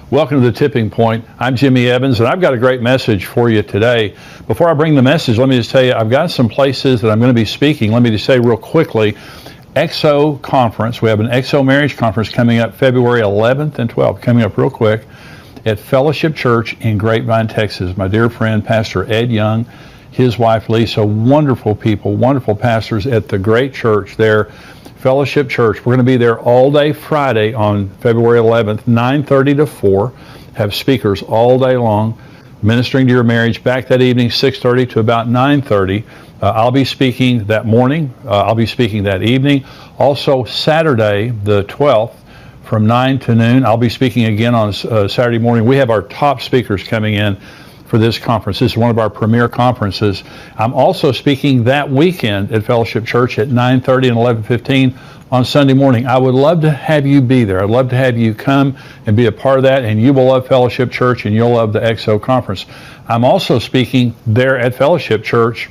Welcome to The Tipping Point. I'm Jimmy Evans, and I've got a great message for you today. Before I bring the message, let me just tell you, I've got some places that I'm going to be speaking. Let me just say real quickly, XO Conference. We have an XO Marriage Conference coming up February 11th and 12th, coming up real quick at Fellowship Church in Grapevine, Texas. My dear friend, Pastor Ed Young, his wife Lisa, wonderful people, wonderful pastors at the great church there, Fellowship Church. We're going to be there all day Friday on February 11th, 9:30 to 4. Have speakers all day long, ministering to your marriage. Back that evening, 6:30 to about 9:30. I'll be speaking that morning. I'll be speaking that evening. Also, Saturday, the 12th, from 9 to noon, I'll be speaking again on Saturday morning. We have our top speakers coming in for this conference. This is one of our premier conferences. I'm also speaking that weekend at Fellowship Church at 9:30 and 11:15 on Sunday morning. I would love to have you be there. I'd love to have you come and be a part of that, and you will love Fellowship Church and you'll love the XO Conference. I'm also speaking there at Fellowship Church.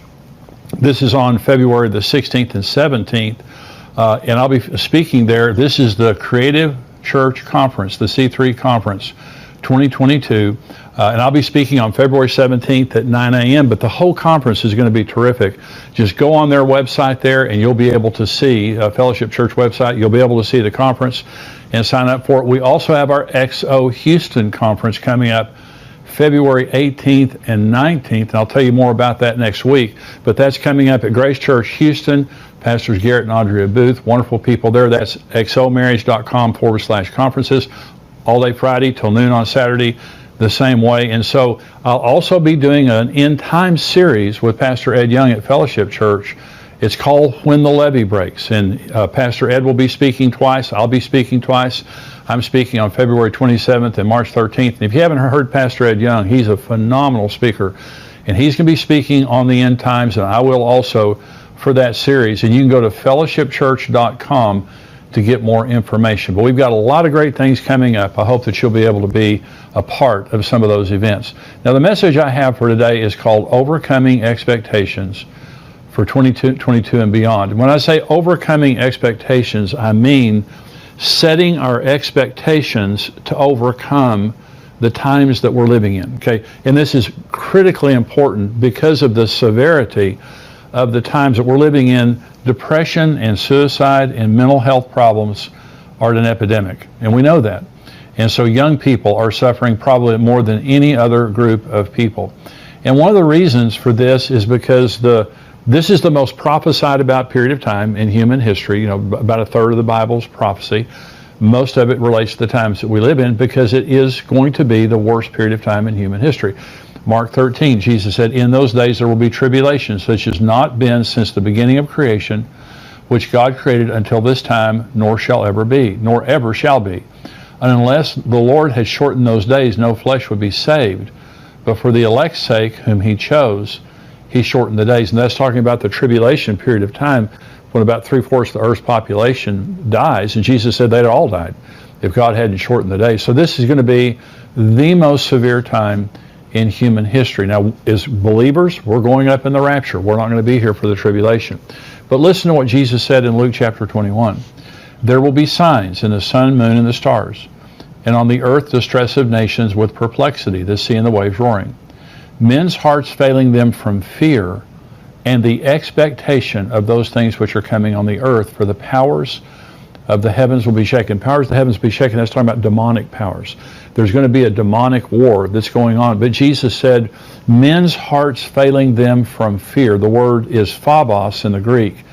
This is on February the 16th and 17th, and I'll be speaking there. This is the Creative Church Conference, the C3 Conference 2022. And I'll be speaking on February 17th at 9 a.m., but the whole conference is going to be terrific. Just go on their website there and you'll be able to see, Fellowship Church website, you'll be able to see the conference and sign up for it. We also have our XO Houston Conference coming up February 18th and 19th, and I'll tell you more about that next week, but that's coming up at Grace Church Houston. Pastors Garrett and Andrea Booth, wonderful people there. That's xomarriage.com/conferences, all day Friday till noon on Saturday, the same way. And so I'll also be doing an end time series with Pastor Ed Young at Fellowship Church. It's called When the Levee Breaks, and Pastor Ed will be speaking twice. I'll be speaking twice. I'm speaking on February 27th and March 13th. And if you haven't heard Pastor Ed Young, he's a phenomenal speaker, and he's going to be speaking on the end times, and I will also for that series. And you can go to fellowshipchurch.com to get more information. But we've got a lot of great things coming up. I hope that you'll be able to be a part of some of those events. Now, the message I have for today is called Overcoming Expectations for 2022 and beyond. When I say overcoming expectations, I mean setting our expectations to overcome the times that we're living in. Okay, and this is critically important because of the severity of the times that we're living in. Depression and suicide and mental health problems are an epidemic, and we know that. And so young people are suffering probably more than any other group of people. And one of the reasons for this is because this is the most prophesied about period of time in human history. You know, about a third of the Bible's prophecy. Most of it relates to the times that we live in because it is going to be the worst period of time in human history. Mark 13, Jesus said, "In those days there will be tribulation, such as not been since the beginning of creation, which God created until this time, nor shall ever be, nor ever shall be. And unless the Lord had shortened those days, no flesh would be saved. But for the elect's sake, whom he chose, he shortened the days." And that's talking about the tribulation period of time when about 3/4 of the earth's population dies. And Jesus said they'd all died if God hadn't shortened the days. So this is going to be the most severe time in human history. Now, as believers, we're going up in the rapture. We're not going to be here for the tribulation. But listen to what Jesus said in Luke chapter 21. "There will be signs in the sun, moon, and the stars, and on the earth distress of nations with perplexity, the sea and the waves roaring. Men's hearts failing them from fear and the expectation of those things which are coming on the earth, for the powers of the heavens will be shaken." Powers of the heavens will be shaken. That's talking about demonic powers. There's going to be a demonic war that's going on. But Jesus said, men's hearts failing them from fear. The word is phobos in the Greek.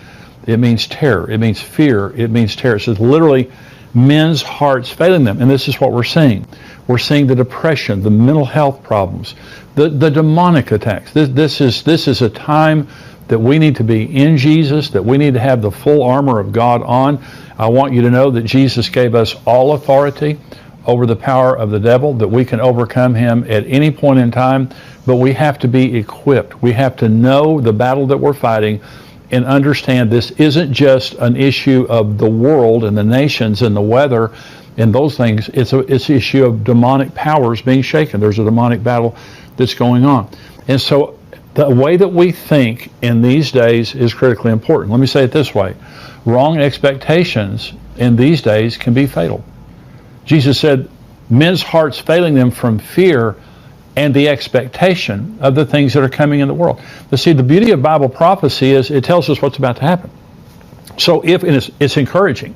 It means terror. It means fear. It means terror. It says literally, men's hearts failing them. And this is what we're seeing. We're seeing the depression, the mental health problems, the demonic attacks. This is a time that we need to be in Jesus, that we need to have the full armor of God on. I want you to know that Jesus gave us all authority over the power of the devil, that we can overcome him at any point in time, but we have to be equipped. We have to know the battle that we're fighting and understand this isn't just an issue of the world and the nations and the weather and those things. It's an issue of demonic powers being shaken. There's a demonic battle that's going on. And so the way that we think in these days is critically important. Let me say it this way. Wrong expectations in these days can be fatal. Jesus said, men's hearts failing them from fear and the expectation of the things that are coming in the world. But see, the beauty of Bible prophecy is it tells us what's about to happen. So it's encouraging.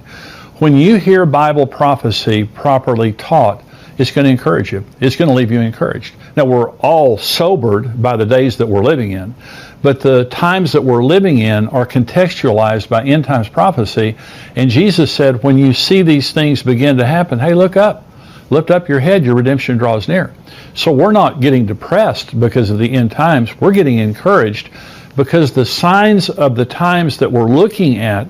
When you hear Bible prophecy properly taught, it's going to encourage you. It's going to leave you encouraged. Now, we're all sobered by the days that we're living in, but the times that we're living in are contextualized by end times prophecy. And Jesus said, when you see these things begin to happen, hey, look up. Lift up your head, your redemption draws near. So we're not getting depressed because of the end times. We're getting encouraged because the signs of the times that we're looking at,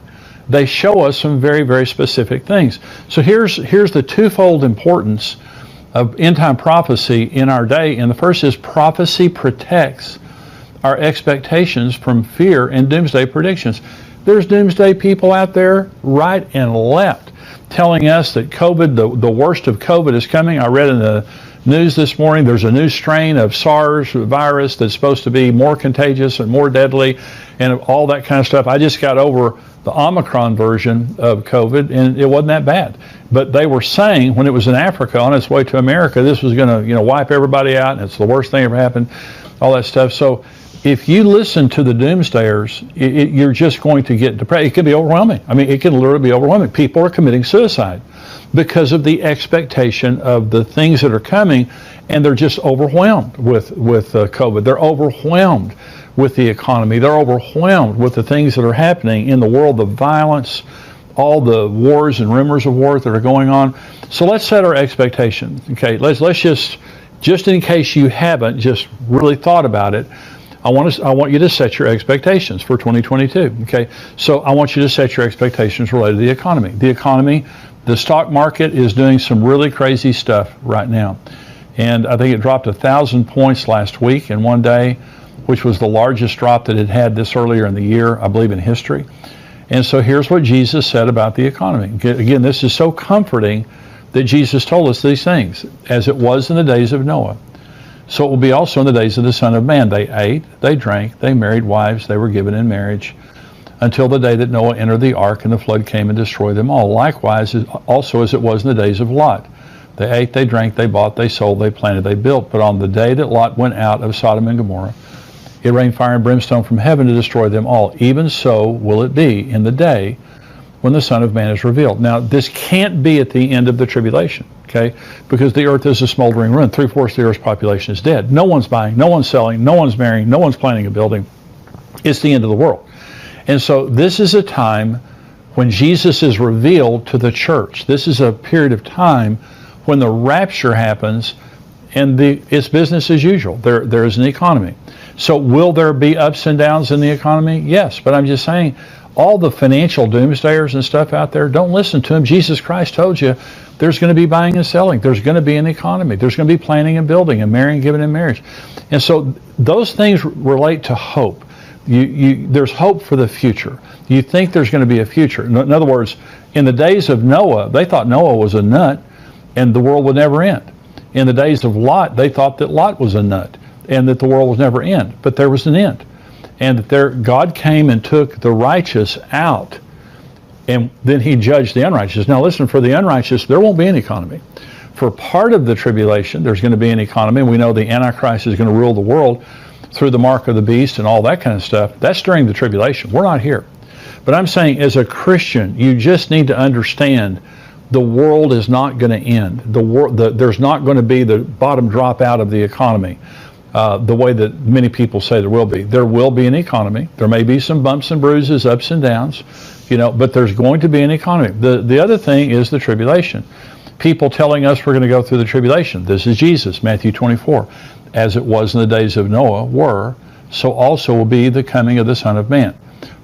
they show us some very, very specific things. So here's the twofold importance of end time prophecy in our day. And the first is prophecy protects our expectations from fear and doomsday predictions. There's doomsday people out there right and left telling us that COVID, the worst of COVID is coming. I read in the news this morning there's a new strain of SARS virus that's supposed to be more contagious and more deadly and all that kind of stuff. I just got over the Omicron version of COVID and it wasn't that bad. But they were saying when it was in Africa on its way to America, this was going to wipe everybody out and it's the worst thing ever happened, all that stuff. So if you listen to the doomsdayers, you're just going to get depressed. It can be overwhelming. I mean, it can literally be overwhelming. People are committing suicide because of the expectation of the things that are coming, and they're just overwhelmed with COVID. They're overwhelmed with the economy. They're overwhelmed with the things that are happening in the world, the violence, all the wars and rumors of wars that are going on. So let's set our expectations. Okay, let's just in case you haven't just really thought about it, I want you to set your expectations for 2022. Okay, so I want you to set your expectations related to the economy. The economy, the stock market is doing some really crazy stuff right now, and I think it dropped 1,000 points last week in one day, which was the largest drop that it had this earlier in the year, I believe, in history. And so here's what Jesus said about the economy. Again, this is so comforting that Jesus told us these things, as it was in the days of Noah. So it will be also in the days of the Son of Man. They ate, they drank, they married wives, they were given in marriage, until the day that Noah entered the ark and the flood came and destroyed them all. Likewise, also as it was in the days of Lot. They ate, they drank, they bought, they sold, they planted, they built. But on the day that Lot went out of Sodom and Gomorrah, it rained fire and brimstone from heaven to destroy them all. Even so will it be in the day when the Son of Man is revealed. Now, this can't be at the end of the tribulation, okay? Because the earth is a smoldering ruin. 3/4 of the earth's population is dead. No one's buying, no one's selling, no one's marrying, no one's planning a building. It's the end of the world. And so this is a time when Jesus is revealed to the church. This is a period of time when the rapture happens and it's business as usual. There is an economy. So will there be ups and downs in the economy? Yes, but I'm just saying, all the financial doomsdayers and stuff out there, don't listen to them. Jesus Christ told you there's going to be buying and selling. There's going to be an economy. There's going to be planning and building and marrying and giving in marriage. And so those things relate to hope. There's hope for the future. You think there's going to be a future. In other words, in the days of Noah, they thought Noah was a nut and the world would never end. In the days of Lot, they thought that Lot was a nut and that the world would never end. But there was an end. And that God came and took the righteous out, and then he judged the unrighteous. Now listen, for the unrighteous, there won't be an economy. For part of the tribulation, there's going to be an economy. We know the Antichrist is going to rule the world through the mark of the beast and all that kind of stuff. That's during the tribulation. We're not here. But I'm saying, as a Christian, you just need to understand the world is not going to end. There's not going to be the bottom drop out of the economy. The way that many people say there will be. There will be an economy. There may be some bumps and bruises, ups and downs, but there's going to be an economy. The other thing is the tribulation. People telling us we're going to go through the tribulation. This is Jesus, Matthew 24. As it was in the days of Noah so also will be the coming of the Son of Man.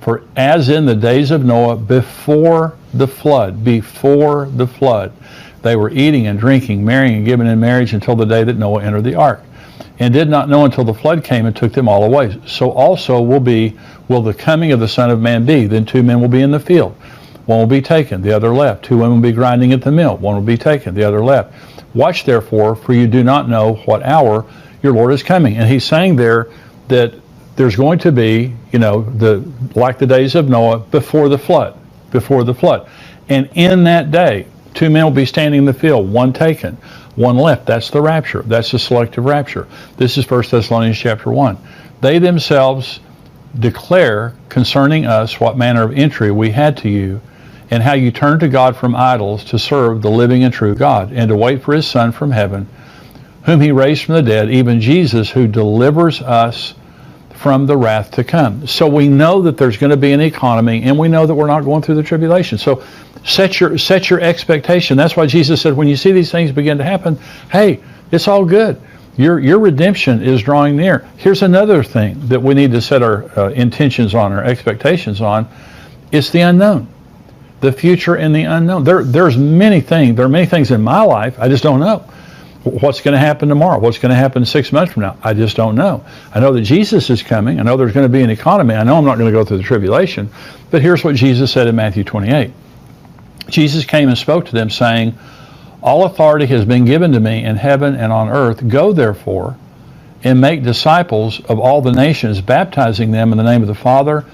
For as in the days of Noah before the flood, they were eating and drinking, marrying and giving in marriage until the day that Noah entered the ark, and did not know until the flood came and took them all away. So also will the coming of the Son of Man be. Then 2 men will be in the field. One will be taken, the other left. 2 women will be grinding at the mill. One will be taken, the other left. Watch therefore, for you do not know what hour your Lord is coming. And he's saying there that there's going to be, like the days of Noah before the flood. And in that day, 2 men will be standing in the field, one taken, one left. That's the rapture. That's the selective rapture. This is 1 Thessalonians chapter 1. They themselves declare concerning us what manner of entry we had to you, and how you turned to God from idols to serve the living and true God, and to wait for his Son from heaven, whom he raised from the dead, even Jesus, who delivers us from the wrath to come. So we know that there's going to be an economy, and we know that we're not going through the tribulation. So set your expectation. That's why Jesus said, when you see these things begin to happen, hey, it's all good. Your redemption is drawing near. Here's another thing that we need to set our intentions on, our expectations on. It's the unknown, the future and the unknown. There are many things in my life I just don't know. What's going to happen tomorrow? What's going to happen 6 months from now? I just don't know. I know that Jesus is coming. I know there's going to be an economy. I know I'm not going to go through the tribulation. But here's what Jesus said in Matthew 28. Jesus came and spoke to them, saying, all authority has been given to me in heaven and on earth. Go, therefore, and make disciples of all the nations, baptizing them in the name of the Father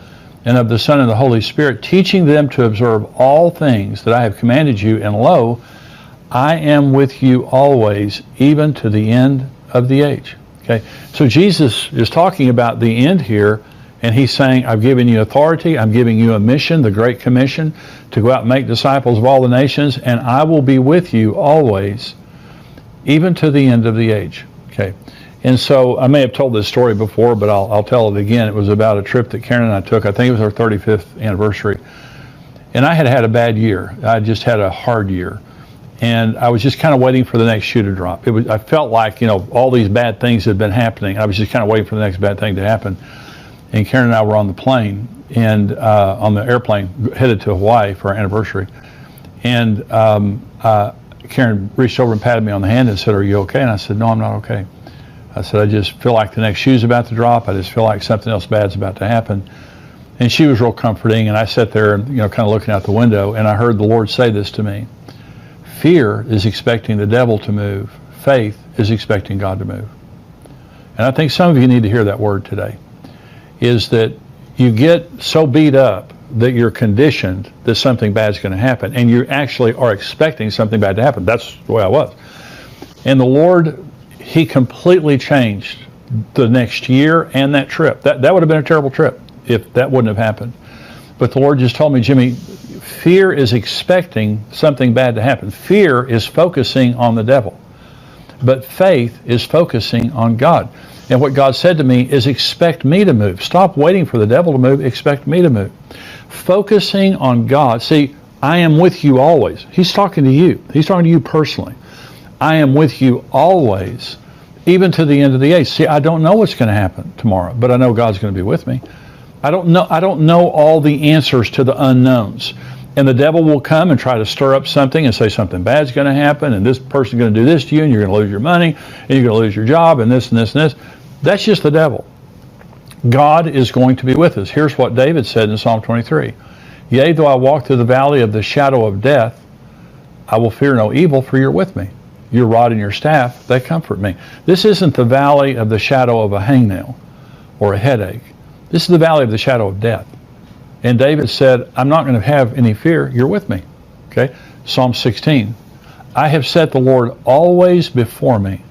and of the Son and the Holy Spirit, teaching them to observe all things that I have commanded you. And lo, I am with you always, even to the end of the age. Okay, so Jesus is talking about the end here, and he's saying, I've given you authority, I'm giving you a mission, the Great Commission, to go out and make disciples of all the nations, and I will be with you always, even to the end of the age. Okay, and so I may have told this story before, but I'll tell it again. It was about a trip that Karen and I took. I think it was our 35th anniversary, and I had a bad year. I just had a hard year. And I was just kind of waiting for the next shoe to drop. I felt like, all these bad things had been happening. I was just kind of waiting for the next bad thing to happen. And Karen and I were on the plane, and on the airplane, headed to Hawaii for our anniversary. And Karen reached over and patted me on the hand and said, are you okay? And I said, no, I'm not okay. I said, I just feel like the next shoe's about to drop. I just feel like something else bad's about to happen. And she was real comforting, and I sat there and, kind of looking out the window, and I heard the Lord say this to me. Fear is expecting the devil to move. Faith is expecting God to move. And I think some of you need to hear that word today, is that you get so beat up that you're conditioned that something bad is going to happen, and you actually are expecting something bad to happen. That's the way I was. And the Lord, he completely changed the next year and that trip. That would have been a terrible trip if that wouldn't have happened. But the Lord just told me, Jimmy, fear is expecting something bad to happen. Fear is focusing on the devil. But faith is focusing on God. And what God said to me is, expect me to move. Stop waiting for the devil to move. Expect me to move. Focusing on God. See, I am with you always. He's talking to you. He's talking to you personally. I am with you always, even to the end of the age. See, I don't know what's going to happen tomorrow, but I know God's going to be with me. I don't know all the answers to the unknowns. And the devil will come and try to stir up something and say something bad's going to happen, and this person's going to do this to you, and you're going to lose your money, and you're going to lose your job, and this and this and this. That's just the devil. God is going to be with us. Here's what David said in Psalm 23. Yea, though I walk through the valley of the shadow of death, I will fear no evil, for you're with me. Your rod and your staff, they comfort me. This isn't the valley of the shadow of a hangnail or a headache. This is the valley of the shadow of death. And David said, I'm not going to have any fear. You're with me. Okay? Psalm 16. I have set the Lord always before me.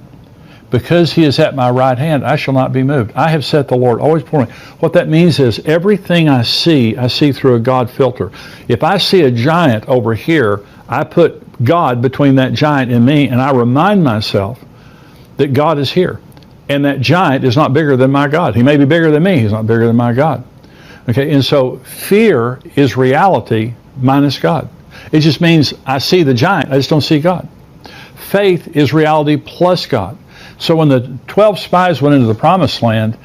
Because he is at my right hand, I shall not be moved. I have set the Lord always before me. What that means is everything I see through a God filter. If I see a giant over here, I put God between that giant and me, and I remind myself that God is here. And that giant is not bigger than my God. He may be bigger than me. He's not bigger than my God. Okay, and so fear is reality minus God. It just means I see the giant, I just don't see God. Faith is reality plus God. So when the 12 spies went into the promised land,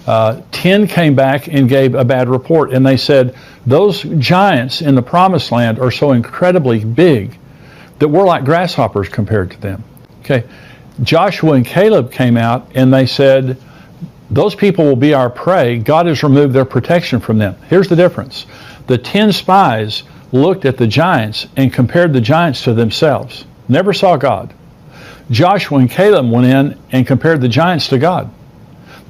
10 came back and gave a bad report. And they said, those giants in the promised land are so incredibly big that we're like grasshoppers compared to them. Okay, Joshua and Caleb came out and they said, those people will be our prey. God has removed their protection from them. Here's the difference. The 10 spies looked at the giants and compared the giants to themselves. Never saw God. Joshua and Caleb went in and compared the giants to God.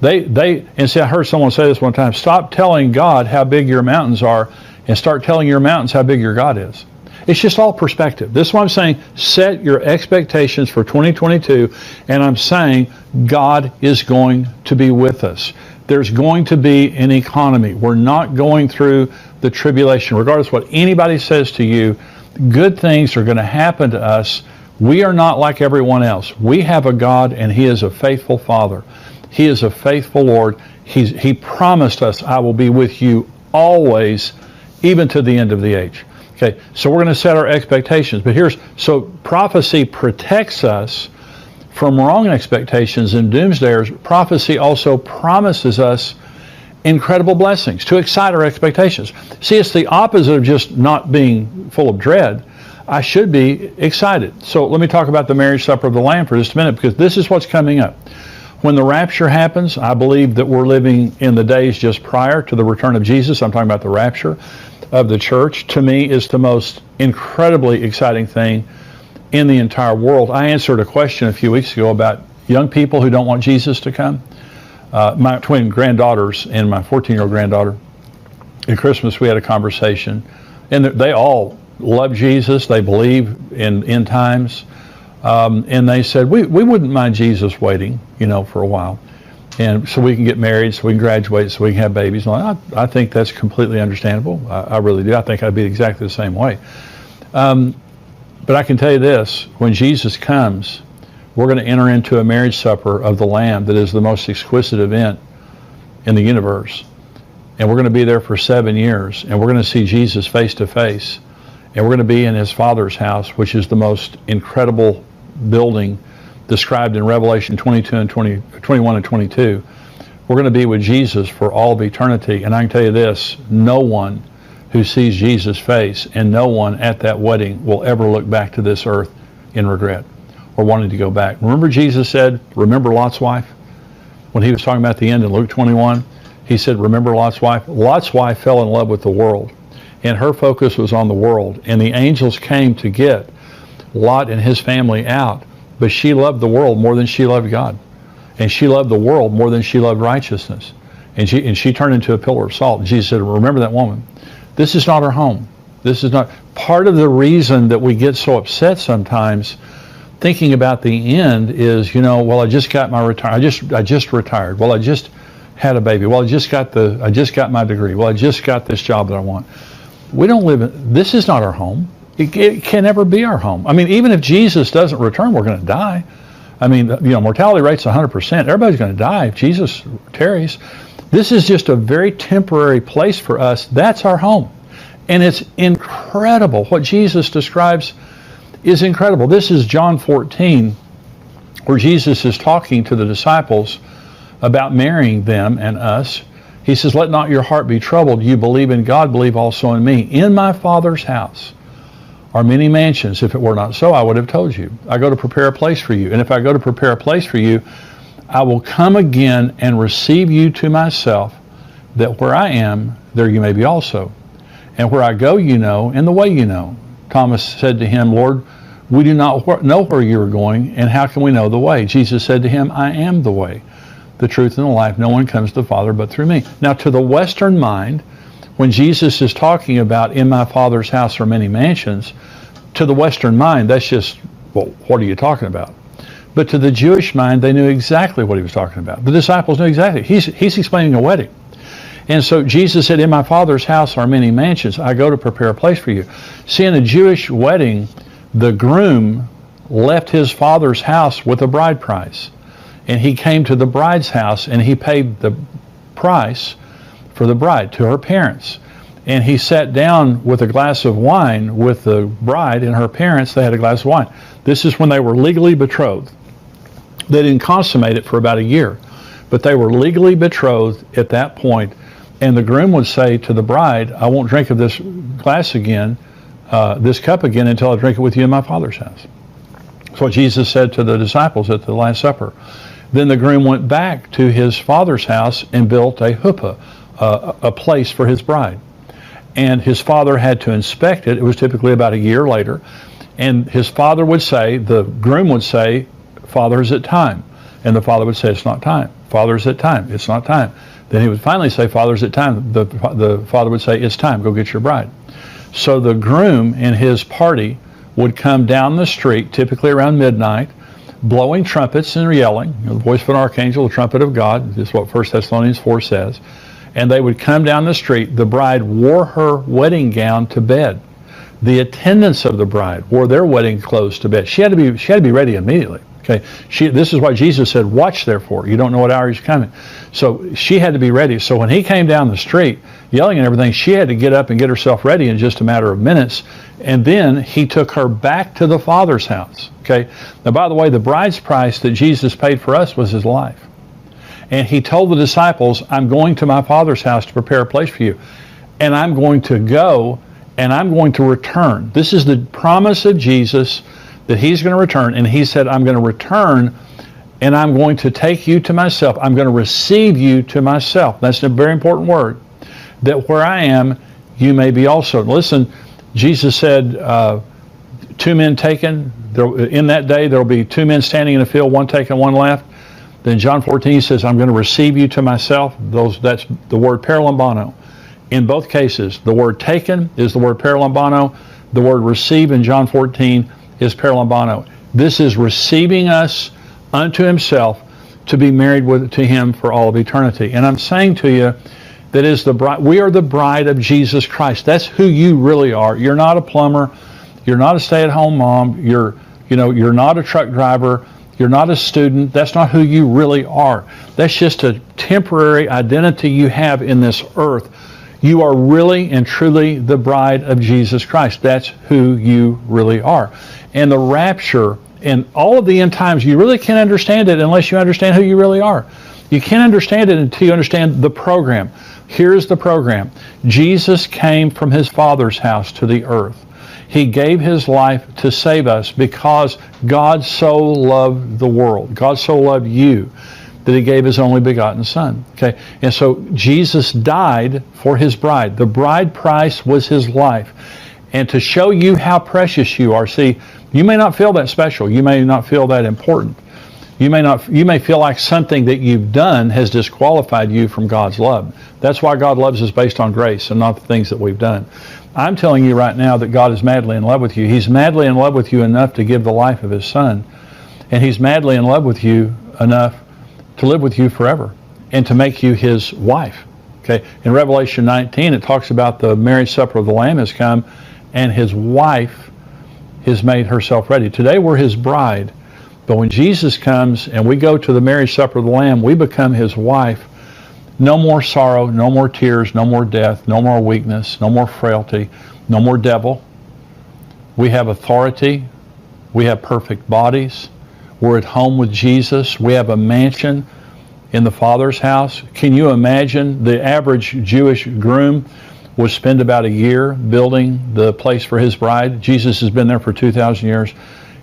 And see, I heard someone say this one time, stop telling God how big your mountains are and start telling your mountains how big your God is. It's just all perspective. This is what I'm saying. Set your expectations for 2022, and I'm saying God is going to be with us. There's going to be an economy. We're not going through the tribulation. Regardless of what anybody says to you, good things are going to happen to us. We are not like everyone else. We have a God, and He is a faithful Father. He is a faithful Lord. He promised us, I will be with you always, even to the end of the age. Okay, so we're going to set our expectations. But so prophecy protects us from wrong expectations, and doomsdayers. Prophecy also promises us incredible blessings to excite our expectations. See, it's the opposite of just not being full of dread. I should be excited. So let me talk about the marriage supper of the Lamb for just a minute, because this is what's coming up. When the rapture happens, I believe that we're living in the days just prior to the return of Jesus. I'm talking about the rapture of the church. To me, is the most incredibly exciting thing in the entire world. I answered a question a few weeks ago about young people who don't want Jesus to come. My twin granddaughters and my 14-year-old granddaughter, at Christmas we had a conversation, and they all love Jesus. They believe in end times. And they said, we wouldn't mind Jesus waiting, for a while. And so we can get married, so we can graduate, so we can have babies. And I think that's completely understandable. I really do. I think I'd be exactly the same way. But I can tell you this, when Jesus comes, we're going to enter into a marriage supper of the Lamb that is the most exquisite event in the universe. And we're going to be there for 7 years, and we're going to see Jesus face to face. And we're going to be in His Father's house, which is the most incredible building described in Revelation 21 and 22. We're going to be with Jesus for all of eternity. And I can tell you this, no one who sees Jesus' face and no one at that wedding will ever look back to this earth in regret or wanting to go back. Remember Jesus said, remember Lot's wife? When He was talking about the end in Luke 21, He said, remember Lot's wife? Lot's wife fell in love with the world, and her focus was on the world. And the angels came to get Lot and his family out, but she loved the world more than she loved God. And she loved the world more than she loved righteousness. And she turned into a pillar of salt. And Jesus said, remember that woman. This is not her home. This is not part of the reason that we get so upset sometimes thinking about the end is, well, I just got my I just retired. Well, I just had a baby. Well, I just got my degree. Well, I just got this job that I want. We don't live in, this is not our home. It can never be our home. I mean, even if Jesus doesn't return, we're going to die. I mean, mortality rate's 100%. Everybody's going to die if Jesus tarries. This is just a very temporary place for us. That's our home. And it's incredible. What Jesus describes is incredible. This is John 14, where Jesus is talking to the disciples about marrying them and us. He says, let not your heart be troubled. You believe in God, believe also in me. In my Father's house are many mansions. If it were not so, I would have told you. I go to prepare a place for you. And if I go to prepare a place for you, I will come again and receive you to myself, that where I am, there you may be also. And where I go, you know, and the way you know. Thomas said to him, Lord, we do not know where you are going, and how can we know the way? Jesus said to him, I am the way, the truth, and the life. No one comes to the Father but through me. Now, to the Western mind, when Jesus is talking about in my Father's house are many mansions, to the Western mind, that's just, well, what are you talking about? But to the Jewish mind, they knew exactly what he was talking about. The disciples knew exactly. He's explaining a wedding. And so Jesus said, in my Father's house are many mansions. I go to prepare a place for you. See, in a Jewish wedding, the groom left his father's house with a bride price. And he came to the bride's house and he paid the price for the bride to her parents. And he sat down with a glass of wine with the bride and her parents. They had a glass of wine. This is when they were legally betrothed. They didn't consummate it for about a year, but they were legally betrothed at that point. And the groom would say to the bride, I won't drink of this glass again, this cup again, until I drink it with you in my Father's house. That's what Jesus said to the disciples at the Last Supper. Then the groom went back to his father's house and built a huppah, a place for his bride. And his father had to inspect it. It was typically about a year later. And his father would say, the groom would say, Father, is it time? And the father would say, it's not time. Father, is it time? It's not time. Then he would finally say, Father, is it time? The father would say, it's time. Go get your bride. So the groom and his party would come down the street, typically around midnight, blowing trumpets and yelling, the voice of an archangel, the trumpet of God, is what 1 Thessalonians 4 says. And they would come down the street. The bride wore her wedding gown to bed. The attendants of the bride wore their wedding clothes to bed. She had to be ready immediately. Okay, this is why Jesus said, "Watch therefore. You don't know what hour he's coming." So she had to be ready. So when he came down the street yelling and everything, she had to get up and get herself ready in just a matter of minutes. And then he took her back to the Father's house. Okay. Now, by the way, the bride's price that Jesus paid for us was his life. And he told the disciples, "I'm going to my Father's house to prepare a place for you. And I'm going to go and I'm going to return." This is the promise of Jesus, that he's going to return. And he said, "I'm going to return and I'm going to take you to myself. I'm going to receive you to myself." That's a very important word. That where I am, you may be also. Listen, Jesus said, 2 men taken. In that day, there will be 2 men standing in a field, one taken, one left. Then John 14, he says, "I'm going to receive you to myself." That's the word paralambano. In both cases, the word taken is the word paralambano. The word receive in John 14 is paralambano. This is receiving us unto himself to be married to him for all of eternity. And I'm saying to you that is the bride. We are the bride of Jesus Christ. That's who you really are. You're not a plumber. You're not a stay-at-home mom. You're not a truck driver. You're not a student. That's not who you really are. That's just a temporary identity you have in this earth. You are really and truly the bride of Jesus Christ. That's who you really are. And the rapture and all of the end times, you really can't understand it unless you understand who you really are. You can't understand it until you understand the program. Here's the program. Jesus came from his Father's house to the earth. He gave his life to save us because God so loved the world. God so loved you that he gave his only begotten Son. Okay, and so Jesus died for his bride. The bride price was his life. And to show you how precious you are, see, you may not feel that special. You may not feel that important. You may feel like something that you've done has disqualified you from God's love. That's why God loves us based on grace and not the things that we've done. I'm telling you right now that God is madly in love with you. He's madly in love with you enough to give the life of his Son. And he's madly in love with you enough to live with you forever and to make you his wife. Okay. In Revelation 19, it talks about the marriage supper of the Lamb has come and his wife has made herself ready. Today we're his bride, but when Jesus comes and we go to the marriage supper of the Lamb, we become his wife. No more sorrow, no more tears, no more death, no more weakness, no more frailty, no more devil. We have authority. We have perfect bodies. We're at home with Jesus. We have a mansion in the Father's house. Can you imagine? The average Jewish groom would spend about a year building the place for his bride. Jesus has been there for 2,000 years.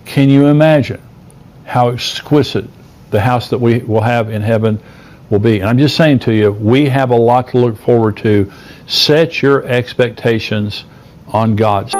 Can you imagine how exquisite the house that we will have in heaven will be? And I'm just saying to you, we have a lot to look forward to. Set your expectations on God.